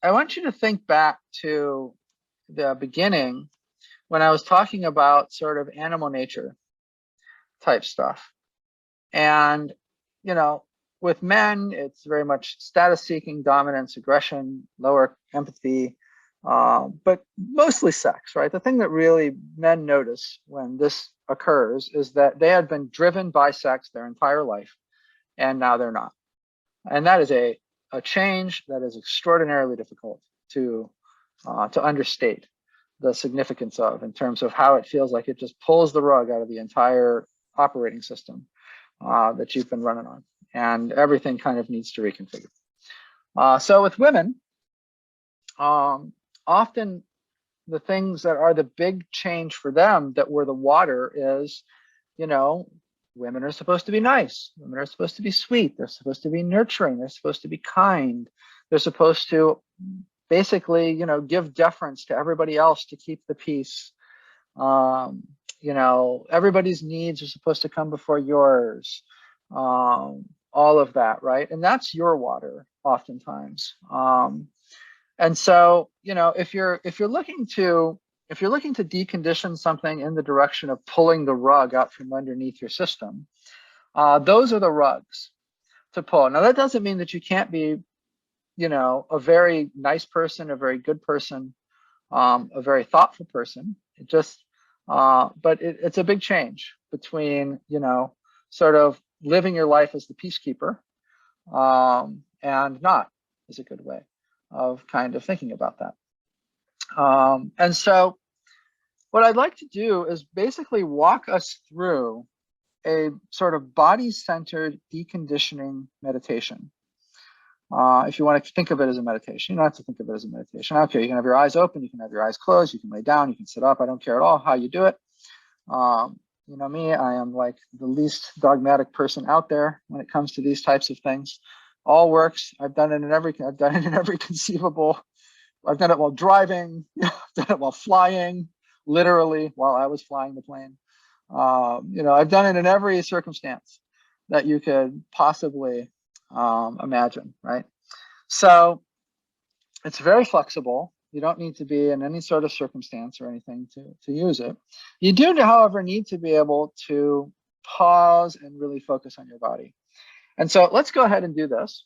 I want you to think back to the beginning when I was talking about sort of animal nature type stuff. And, you know, with men, it's very much status seeking, dominance, aggression, lower empathy, but mostly sex, right? The thing that really men notice when this occurs is that they had been driven by sex their entire life, and now they're not. And that is a change that is extraordinarily difficult to understate the significance of, in terms of how it feels like it just pulls the rug out of the entire operating system that you've been running on, and everything kind of needs to reconfigure. So with women, often the things that are the big change for them that were the water is, you know, women are supposed to be nice. Women are supposed to be sweet. They're supposed to be nurturing. They're supposed to be kind. They're supposed to basically, you know, give deference to everybody else to keep the peace. You know, everybody's needs are supposed to come before yours. All of that, right? And that's your water, oftentimes. And so, you know, if you're looking to decondition something in the direction of pulling the rug out from underneath your system, those are the rugs to pull. Now, that doesn't mean that you can't be, you know, a very nice person, a very good person, a very thoughtful person. It just, but it's a big change between, you know, sort of living your life as the peacekeeper and not is a good way of kind of thinking about that. And so what I'd like to do is basically walk us through a sort of body-centered deconditioning meditation. If you want to think of it as a meditation, you don't have to think of it as a meditation. I don't care. You can have your eyes open, you can have your eyes closed, you can lay down, you can sit up. I don't care at all how you do it. You know me, I am like the least dogmatic person out there when it comes to these types of things. All works. I've done it in every conceivable. I've done it while driving, I've done it while flying, literally while I was flying the plane. You know, I've done it in every circumstance that you could possibly imagine, right? So it's very flexible. You don't need to be in any sort of circumstance or anything to use it. You do, however, need to be able to pause and really focus on your body. And so let's go ahead and do this.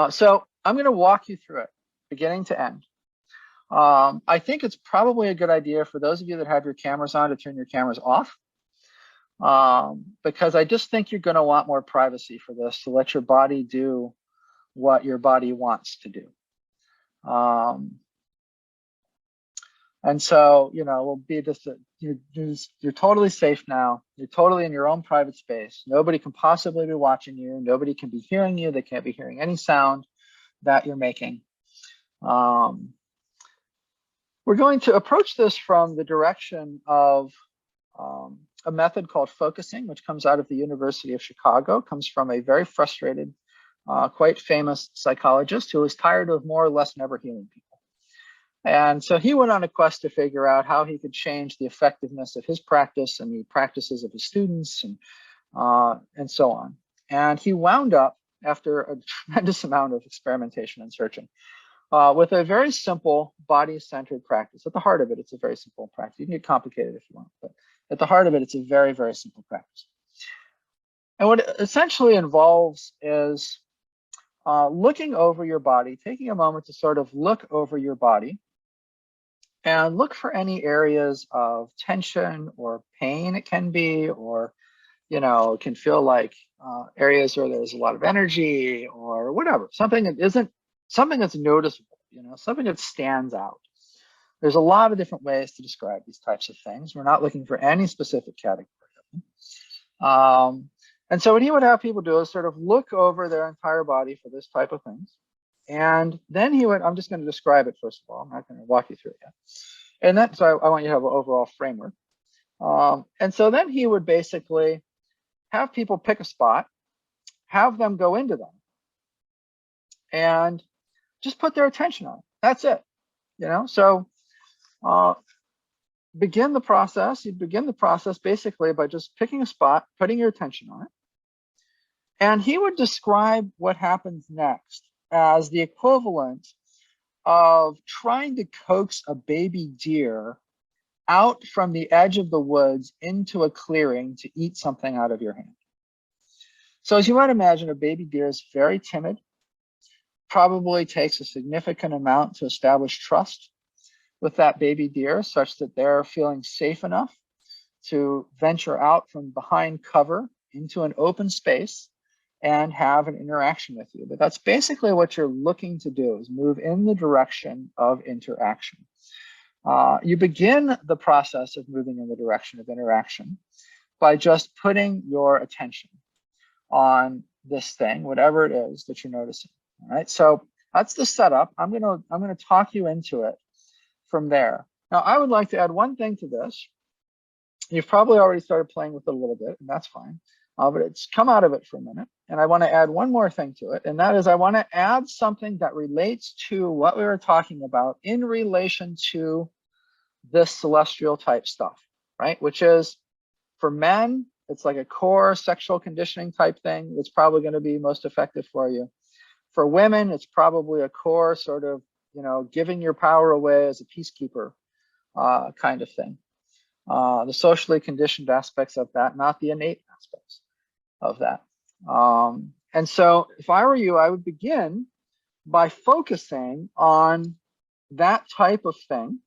So I'm going to walk you through it, beginning to end. I think it's probably a good idea for those of you that have your cameras on to turn your cameras off, because I just think you're going to want more privacy for this, to let your body do what your body wants to do. And so, you know, we'll be just, you're totally safe now. You're totally in your own private space. Nobody can possibly be watching you. Nobody can be hearing you. They can't be hearing any sound that you're making. We're going to approach this from the direction of a method called focusing, which comes out of the University of Chicago, comes from a very frustrated, quite famous psychologist who was tired of more or less never healing people. And so he went on a quest to figure out how he could change the effectiveness of his practice and the practices of his students and so on. And he wound up, after a tremendous amount of experimentation and searching, with a very simple body-centered practice. At the heart of it, it's a very simple practice. You can get complicated if you want, but at the heart of it, it's a very, very simple practice. And what it essentially involves is looking over your body, taking a moment to sort of look over your body and look for any areas of tension or pain it can be, or, you know, it can feel like areas where there's a lot of energy or whatever, something that isn't, something that's noticeable, you know, something that stands out. There's a lot of different ways to describe these types of things. We're not looking for any specific category of them. And so what he would have people do is sort of look over their entire body for this type of things. And then he would, I'm just going to describe it first of all. I'm not going to walk you through it yet. And then, so I want you to have an overall framework. And so then he would basically have people pick a spot, have them go into them, and just put their attention on it. That's it. You know, so begin the process. You begin the process basically by just picking a spot, putting your attention on it. And he would describe what happens next as the equivalent of trying to coax a baby deer out from the edge of the woods into a clearing to eat something out of your hand. So as you might imagine, a baby deer is very timid, probably takes a significant amount to establish trust with that baby deer such that they're feeling safe enough to venture out from behind cover into an open space and have an interaction with you. But that's basically what you're looking to do, is move in the direction of interaction. You begin the process of moving in the direction of interaction by just putting your attention on this thing, whatever it is that you're noticing. All right, so that's the setup. I'm gonna talk you into it from there. Now, I would like to add one thing to this. You've probably already started playing with it a little bit, and that's fine. But it's come out of it for a minute. And I want to add one more thing to it. And that is I want to add something that relates to what we were talking about in relation to this celestial type stuff, right? Which is, for men, it's like a core sexual conditioning type thing. It's probably going to be most effective for you. For women, it's probably a core sort of, giving your power away as a peacekeeper kind of thing. The socially conditioned aspects of that, not the innate aspects of that. And so if I were you, I would begin by focusing on that type of thing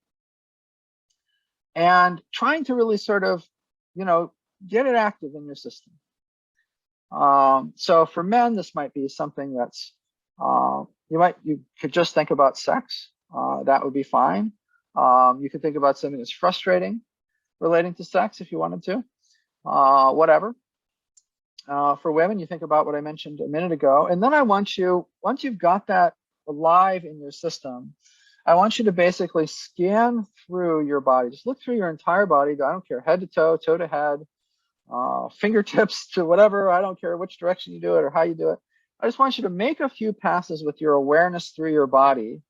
and trying to really sort of, get it active in your system. So for men, this might be something that's, you could just think about sex. That would be fine. You could think about something that's frustrating relating to sex if you wanted to, whatever. For women, you think about what I mentioned a minute ago. And then I want you, once you've got that alive in your system, I want you to basically scan through your body. Just look through your entire body. I don't care, head to toe, toe to head, fingertips to whatever. I don't care which direction you do it or how you do it. I just want you to make a few passes with your awareness through your body,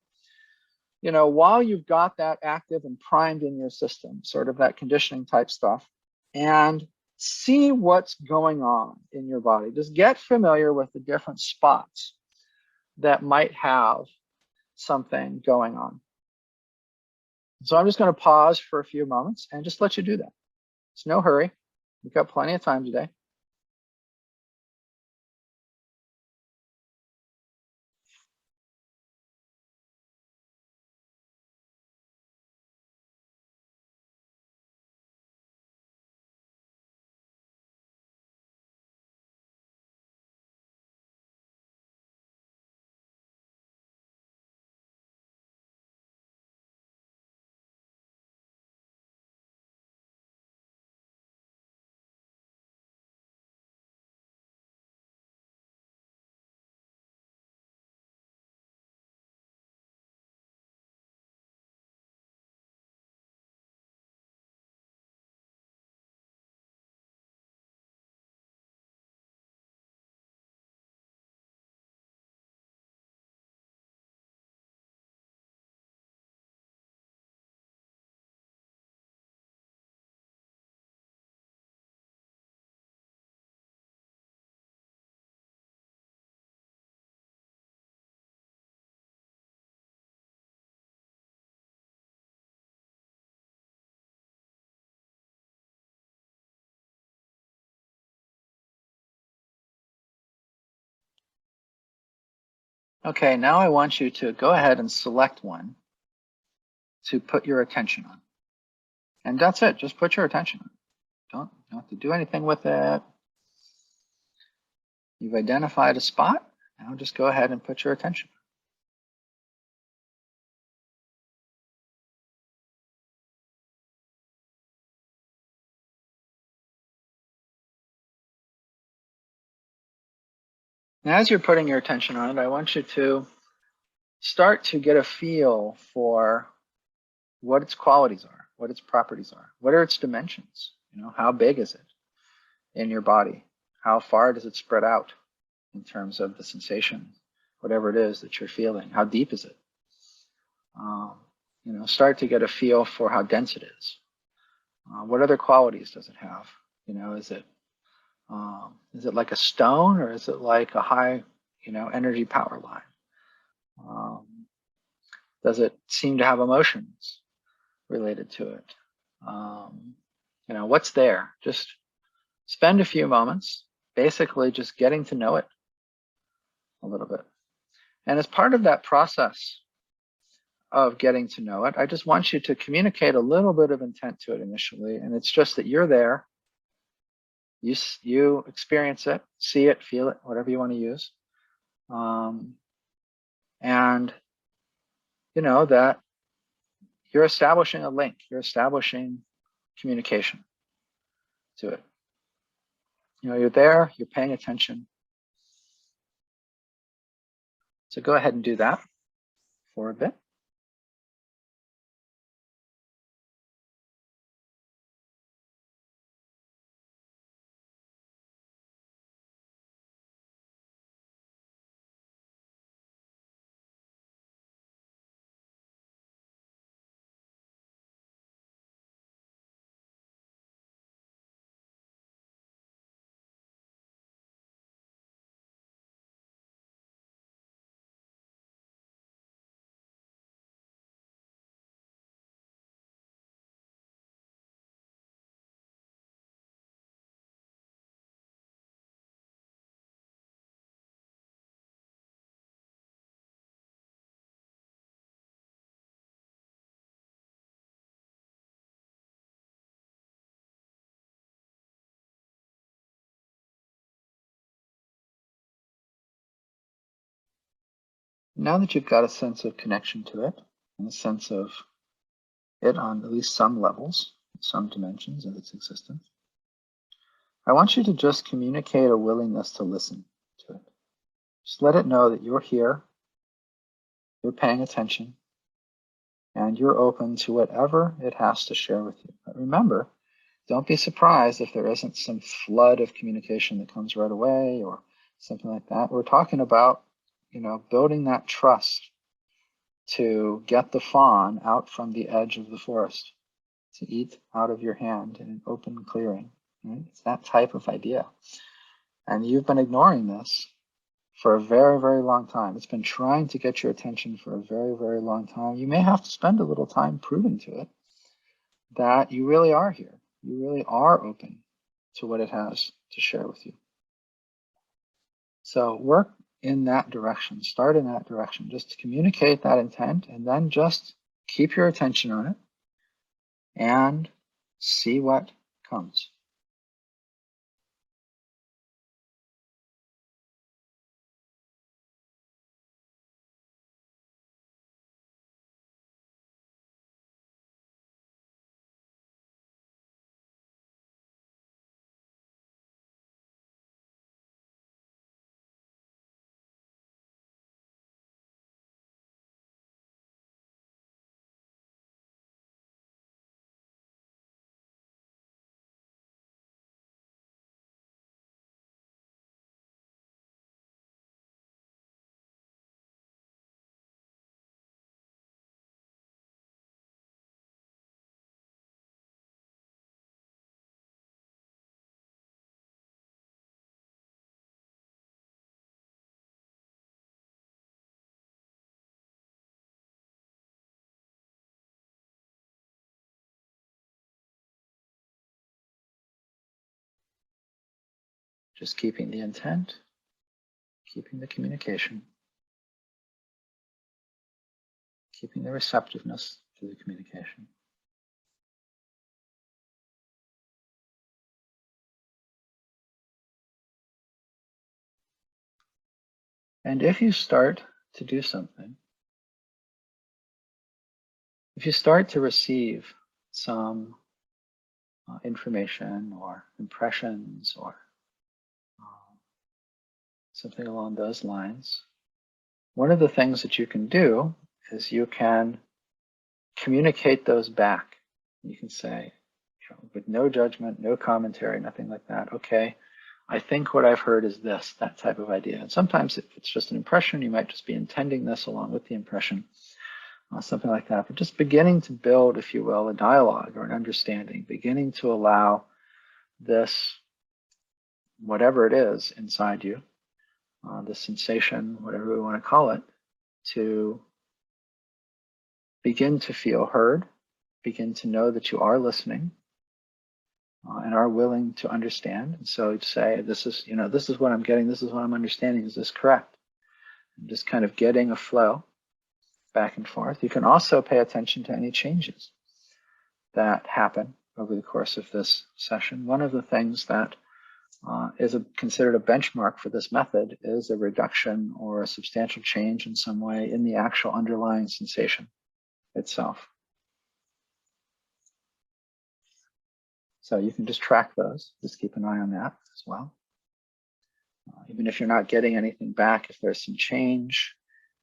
while you've got that active and primed in your system, sort of that conditioning type stuff, and see what's going on in your body. Just get familiar with the different spots that might have something going on. So I'm just going to pause for a few moments and just let you do that. It's no hurry. We've got plenty of time today. Okay, now I want you to go ahead and select one to put your attention on. And that's it, just put your attention on. Don't have to do anything with it. You've identified a spot, now just go ahead and put your attention. And as you're putting your attention on it, I want you to start to get a feel for what its qualities are, what its properties are, what are its dimensions, how big is it in your body? How far does it spread out in terms of the sensation, whatever it is that you're feeling? How deep is it? Start to get a feel for how dense it is. What other qualities does it have? Is it like a stone, or is it like a high, energy power line? Does it seem to have emotions related to it? You know, what's there? Just spend a few moments basically just getting to know it a little bit. And as part of that process of getting to know it, I just want you to communicate a little bit of intent to it initially. And it's just that you're there. You experience it, see it, feel it, whatever you want to use. And you know that you're establishing a link, you're establishing communication to it. You know, you're there, you're paying attention. So go ahead and do that for a bit. Now that you've got a sense of connection to it and a sense of it on at least some levels, some dimensions of its existence, I want you to just communicate a willingness to listen to it. Just let it know that you're here, you're paying attention, and you're open to whatever it has to share with you. But remember, don't be surprised if there isn't some flood of communication that comes right away or something like that. We're talking about, you know, building that trust to get the fawn out from the edge of the forest, to eat out of your hand in an open clearing. Right? It's that type of idea. And you've been ignoring this for a very, very long time. It's been trying to get your attention for a very, very long time. You may have to spend a little time proving to it that you really are here. You really are open to what it has to share with you. So work in that direction, start in that direction, just to communicate that intent, and then just keep your attention on it and see what comes. Just keeping the intent, keeping the communication, keeping the receptiveness to the communication. And if you start to do something, if you start to receive some information or impressions or something along those lines, one of the things that you can do is you can communicate those back. You can say, you know, with no judgment, no commentary, nothing like that. Okay, I think what I've heard is this, that type of idea. And sometimes if it's just an impression, you might just be intending this along with the impression, something like that. But just beginning to build, if you will, a dialogue or an understanding, beginning to allow this, whatever it is inside you, the sensation, whatever we want to call it, to begin to feel heard, begin to know that you are listening and are willing to understand. And so to say, this is, this is what I'm getting, this is what I'm understanding, is this correct? And just kind of getting a flow back and forth. You can also pay attention to any changes that happen over the course of this session. One of the things that is considered a benchmark for this method is a reduction or a substantial change in some way in the actual underlying sensation itself. So you can just track those, just keep an eye on that as well. Even if you're not getting anything back, if there's some change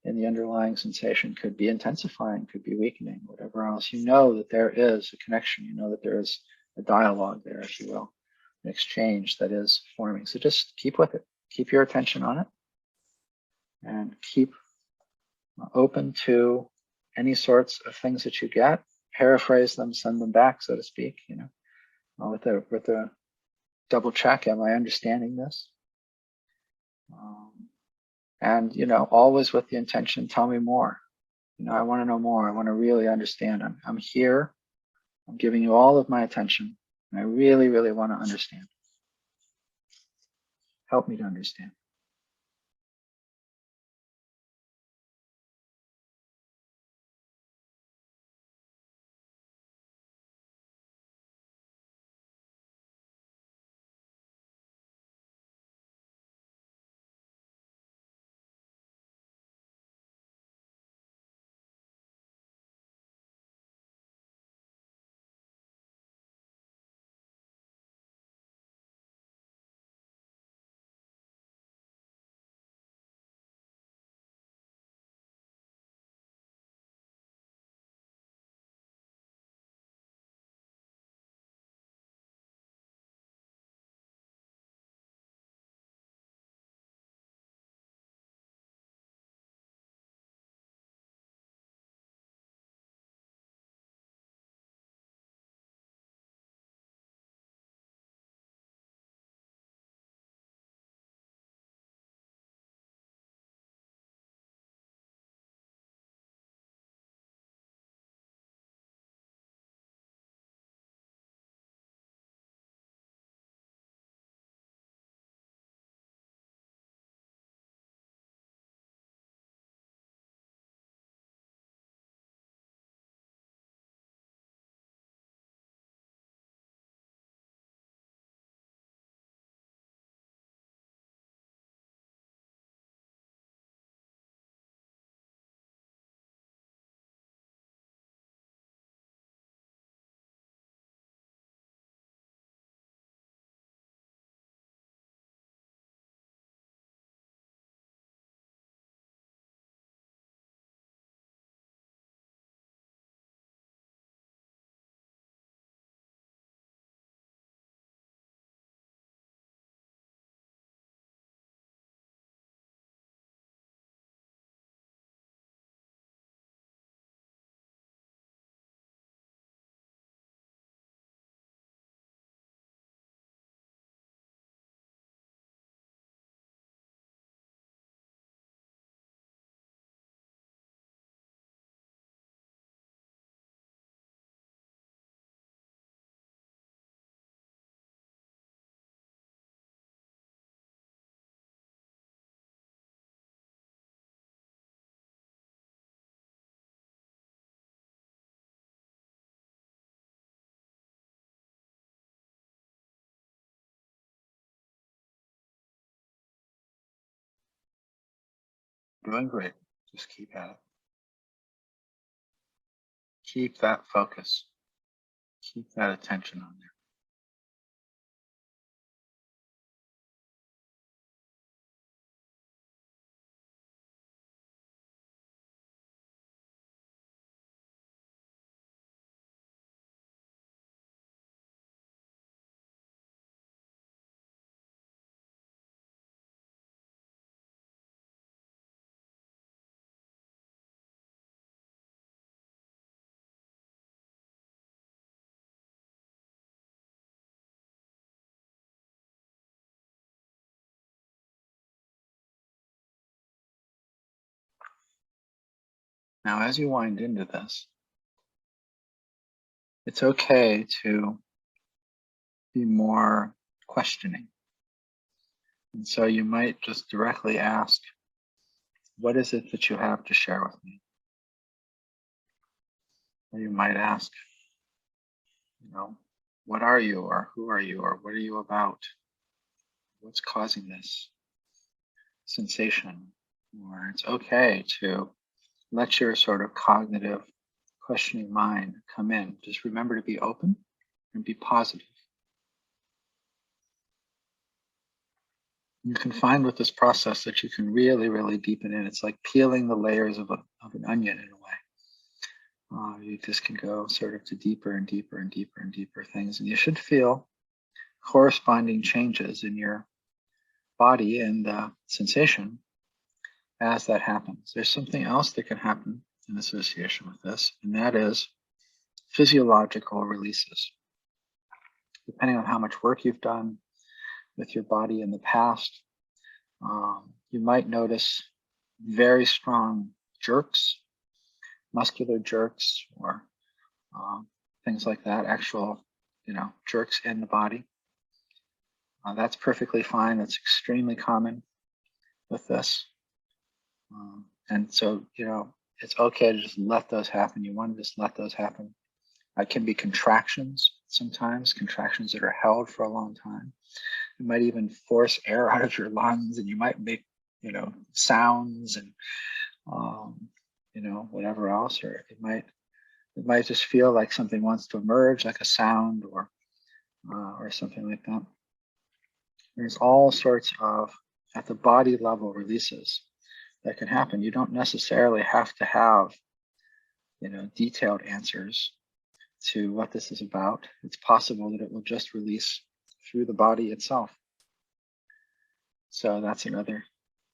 in the underlying sensation, could be intensifying, could be weakening, whatever else, you know that there is a connection, you know that there is a dialogue there, if you will, an exchange that is forming. So just keep with it, keep your attention on it, and keep open to any sorts of things that you get, paraphrase them, send them back, so to speak, with a double check, am I understanding this? And, always with the intention, tell me more. I want to know more. I want to really understand. I'm here. I'm giving you all of my attention. And I really, really want to understand. Help me to understand. Doing great. Just keep at it. Keep that focus. Keep that attention on there. Now, as you wind into this, it's okay to be more questioning. And so you might just directly ask, what is it that you have to share with me? Or you might ask, what are you, or who are you, or what are you about? What's causing this sensation? Or it's okay to let your sort of cognitive questioning mind come in. Just remember to be open and be positive. You can find with this process that you can really, really deepen in. It's like peeling the layers of an onion in a way. You just can go sort of to deeper and deeper and deeper and deeper things. And you should feel corresponding changes in your body and sensation as that happens. There's something else that can happen in association with this, and that is physiological releases. Depending on how much work you've done with your body in the past, you might notice very strong jerks, muscular jerks, or things like that, actual, jerks in the body. That's perfectly fine. That's extremely common with this. And so, it's okay to just let those happen. You want to just let those happen. It can be contractions sometimes, contractions that are held for a long time. It might even force air out of your lungs, and you might make, sounds and, whatever else, or it might just feel like something wants to emerge, like a sound or something like that. There's all sorts of, at the body level, releases that can happen. You don't necessarily have to have, detailed answers to what this is about. It's possible that it will just release through the body itself. So that's another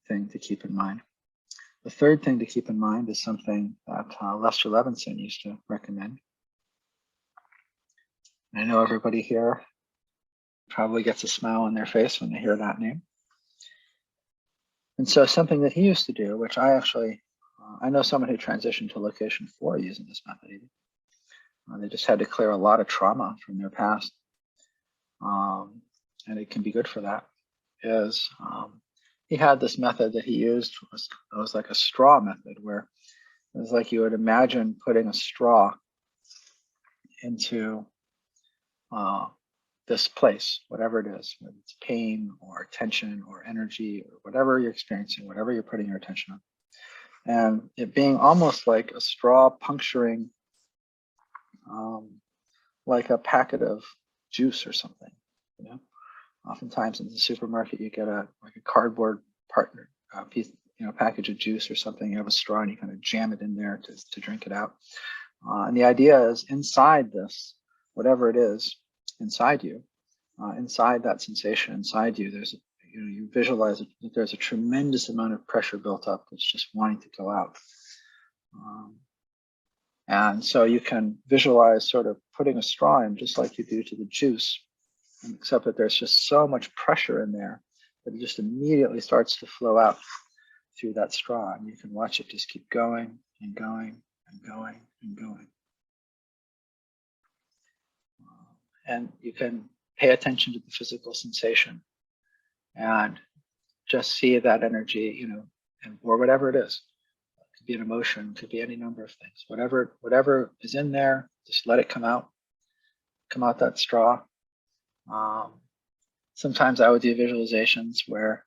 thing to keep in mind. The third thing to keep in mind is something that Lester Levinson used to recommend. I know everybody here probably gets a smile on their face when they hear that name. And so something that he used to do, which I actually, I know someone who transitioned to location 4 using this method. They just had to clear a lot of trauma from their past. And it can be good for that, is he had this method that he used. It was like a straw method, where it was like you would imagine putting a straw into this place, whatever it is, whether it's pain or tension or energy or whatever you're experiencing, whatever you're putting your attention on. And it being almost like a straw puncturing like a packet of juice or something. Oftentimes in the supermarket, you get a cardboard piece, package of juice or something. You have a straw and you kind of jam it in there to drink it out. And the idea is, inside this, whatever it is inside you, inside that sensation inside you, there's, you visualize that there's a tremendous amount of pressure built up that's just wanting to go out. And so you can visualize sort of putting a straw in, just like you do to the juice, except that there's just so much pressure in there that it just immediately starts to flow out through that straw. And you can watch it just keep going and going and going and going. And you can pay attention to the physical sensation and just see that energy, or whatever it is. It could be an emotion, could be any number of things. Whatever is in there, just let it come out that straw. Sometimes I would do visualizations where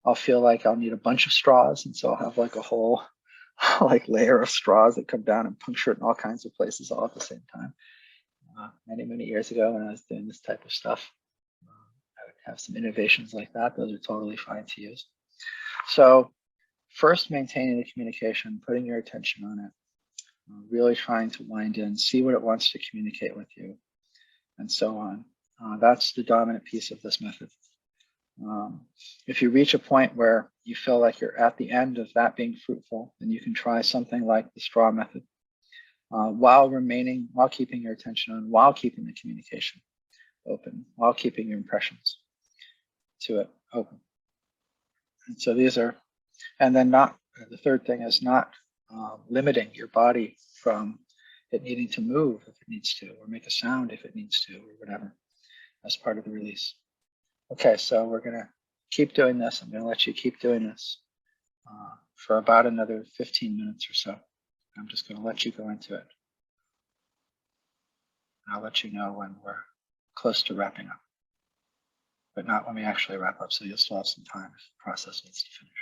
I'll feel like I'll need a bunch of straws, and so I'll have like a whole layer of straws that come down and puncture it in all kinds of places all at the same time. Many years ago, when I was doing this type of stuff, I would have some innovations like that. Those are totally fine to use. So first, maintaining the communication, putting your attention on it, really trying to wind in, see what it wants to communicate with you, and so on. That's the dominant piece of this method. If you reach a point where you feel like you're at the end of that being fruitful, then you can try something like the straw method, while keeping your attention on, while keeping the communication open, while keeping your impressions to it open. And so these are, and then the third thing is not limiting your body from it needing to move if it needs to, or make a sound if it needs to, or whatever, as part of the release. Okay, so we're gonna keep doing this. I'm gonna let you keep doing this for about another 15 minutes or so. I'm just gonna let you go into it. I'll let you know when we're close to wrapping up, but not when we actually wrap up, so you'll still have some time if the process needs to finish.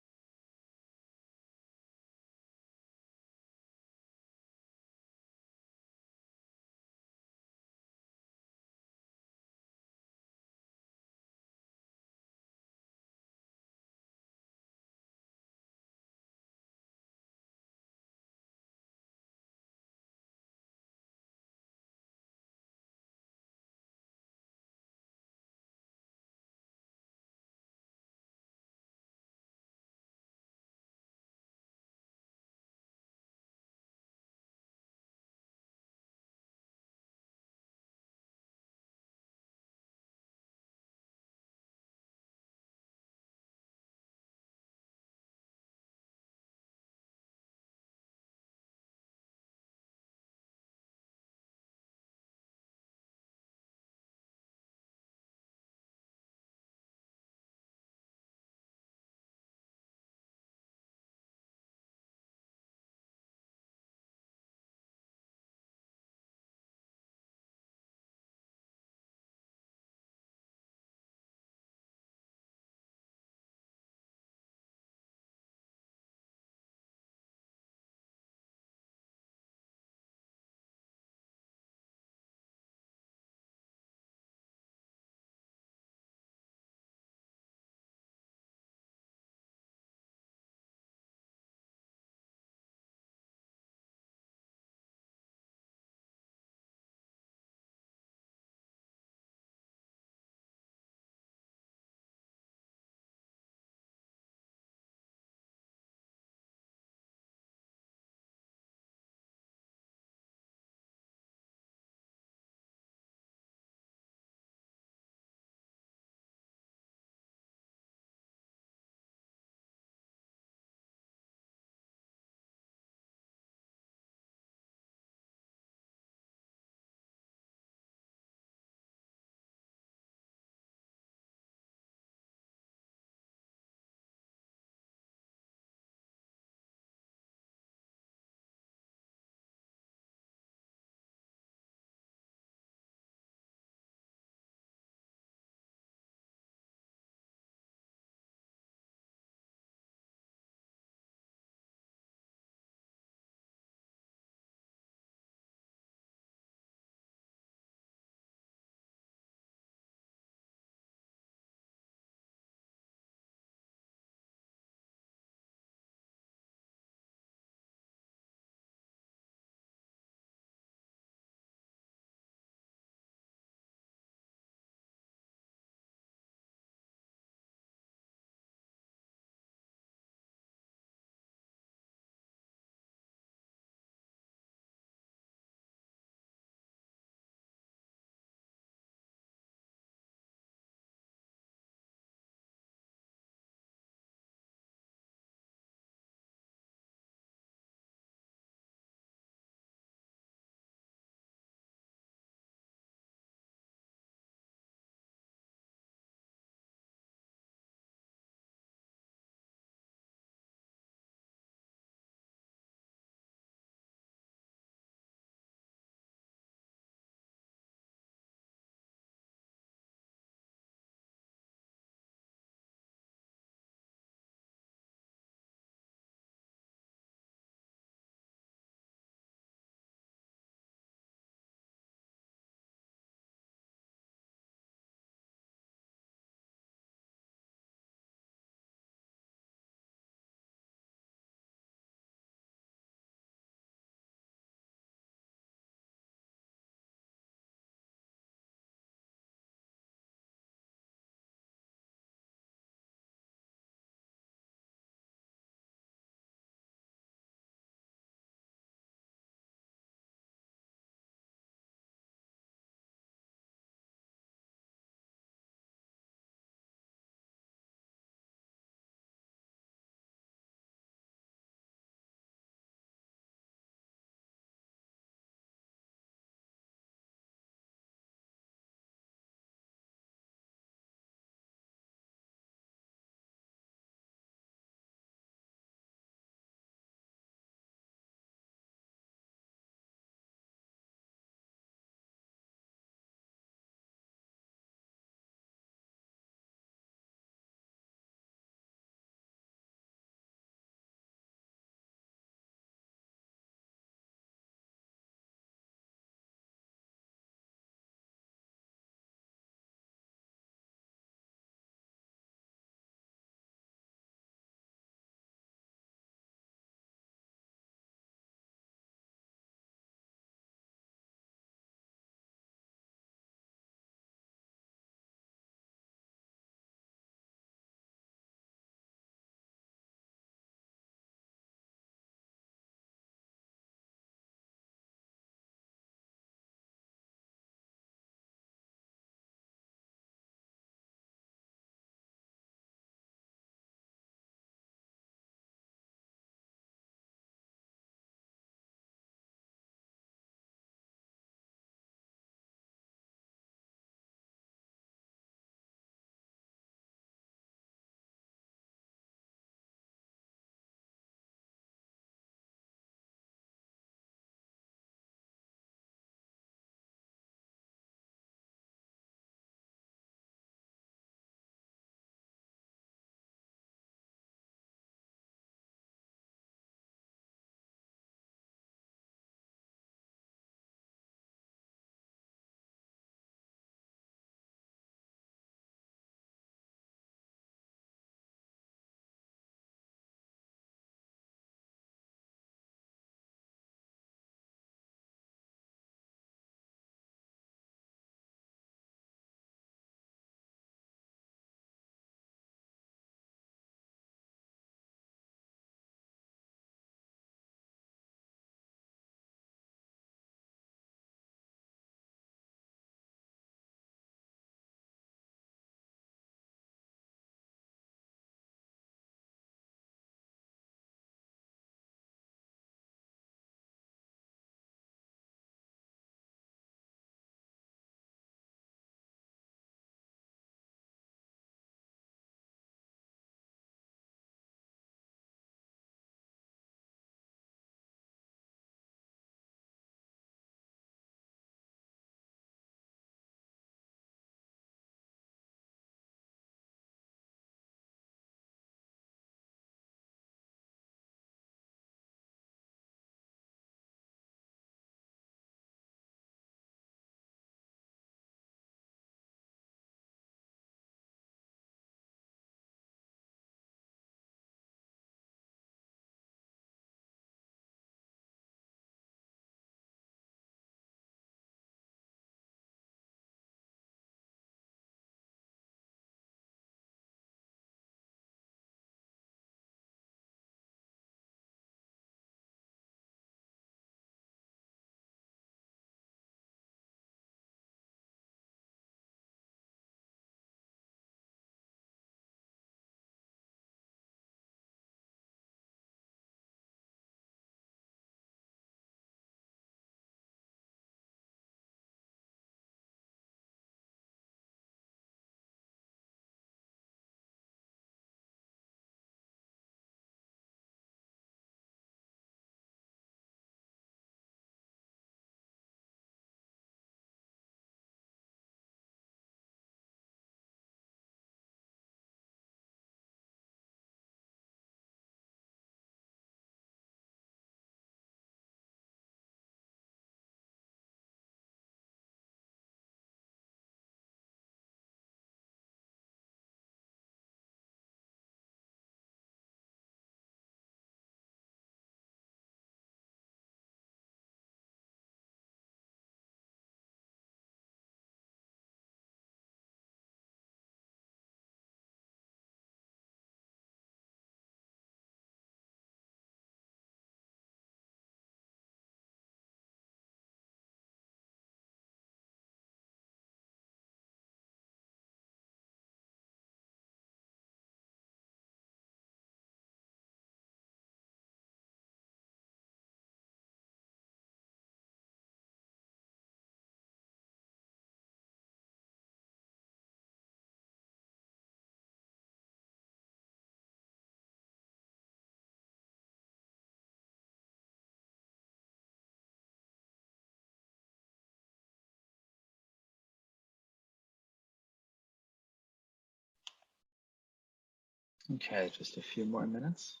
Okay, just a few more minutes.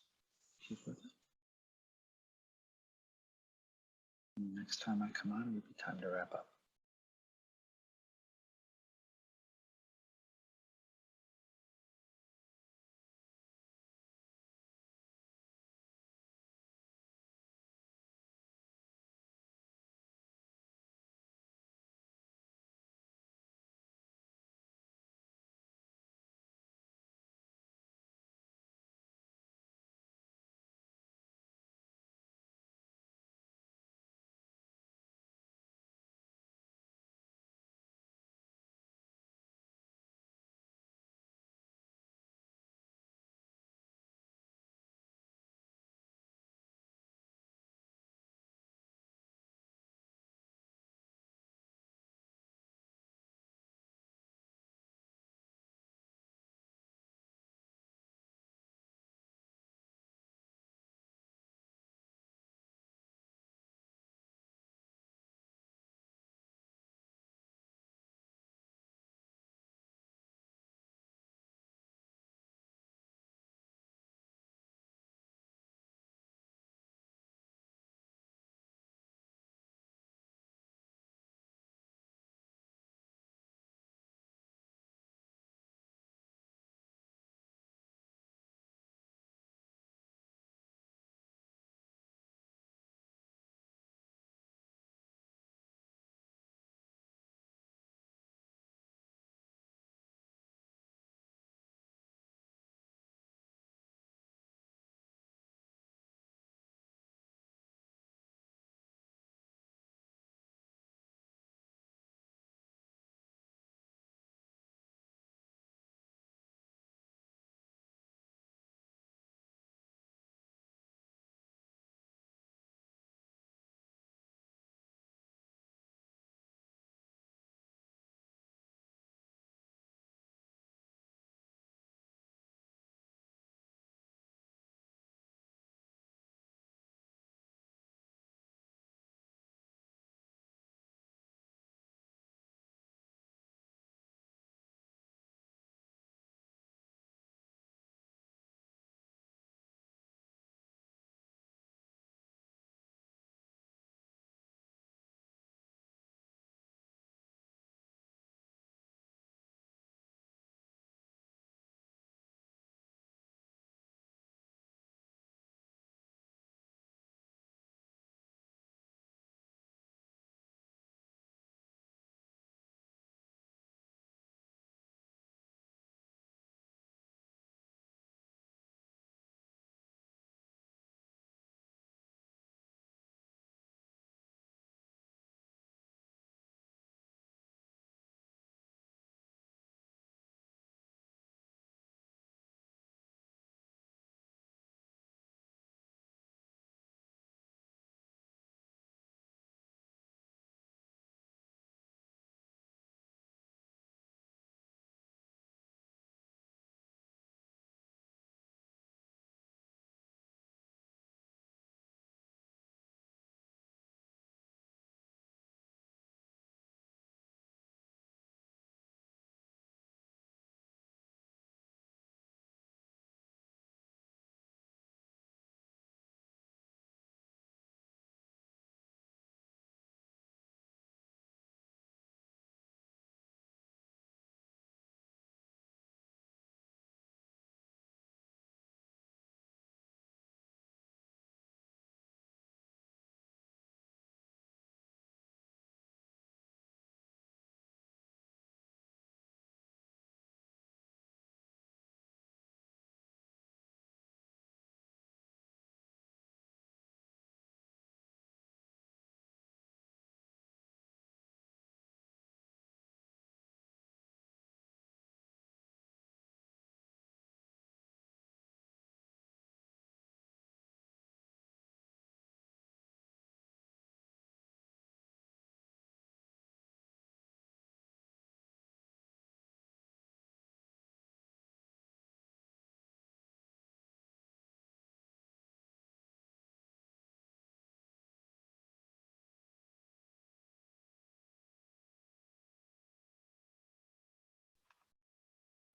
Keep with it. Next time I come on, it will be time to wrap up.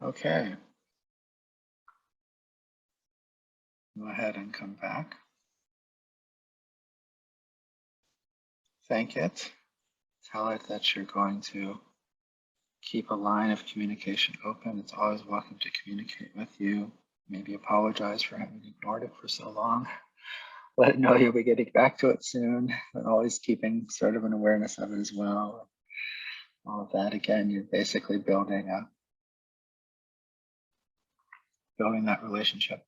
Okay. Go ahead and come back. Thank it. Tell it that you're going to keep a line of communication open. It's always welcome to communicate with you. Maybe apologize for having ignored it for so long. Let it know you'll be getting back to it soon, but always keeping sort of an awareness of it as well. All of that, again, you're basically building that relationship.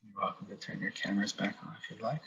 You're welcome to turn your cameras back on if you'd like.